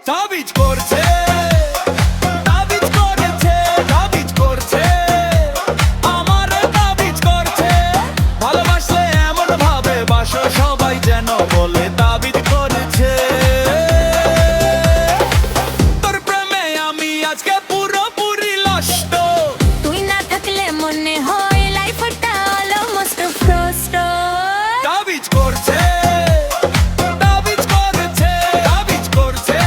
তাবিজ করছে, তাবিজ করেছে, তাবিজ করছে, আমারে তাবিজ করছে। ভালোবাসলে এমন ভাবে বাসো সবাই যেন বলে তাবিজ করেছে। তোর প্রেমে আমি আজকে পুরোপুরি লষ্ট। তুই না থাকলে মনে হয় লাইফটা অলমোস্ট ফ্রস্ট। তাবিজ করছে, তাবিজ করেছে, তাবিজ করছে,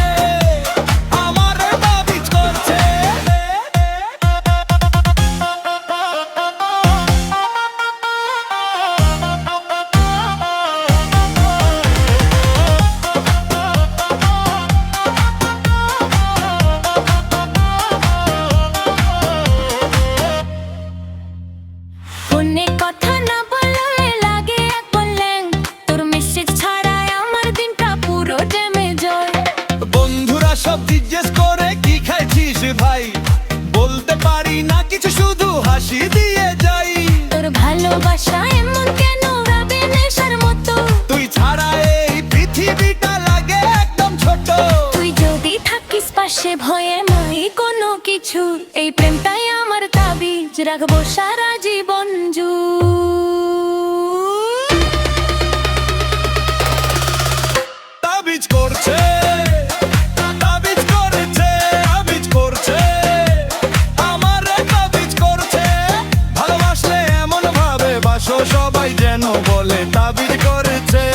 আমারে তাবিজ করছে। ফোনে কথা না বললে লাগে এক বললেন, তোর মেসেজ ছাড়াই আমার দিনটা পুরো ডেমে যায়। বন্ধুরা সব জিজ্ঞেস করে কি খাইছিস ভাই, বলতে পারি না কিছু, শুধু হাসি দিয়ে যাই। তোর ভালোবাসা এমন কেন ভাবে নেশার মতো। তুই ছাড়া এই পৃথিবীটা লাগে একদম ছোট। তুই যদি থাকিস পাশে ভয়ে নাই কোনো কিছু, এই প্রেমটাই আমার তাবিজ, রাখবো সারা জীবন তাবিজ করছে, তাবিজ করেছে, তাবিজ করছে, আমারে তাবিজ করছে। ভালোবাসলে এমন ভাবে বাসো সবাই যেন বলে তাবিজ করেছে।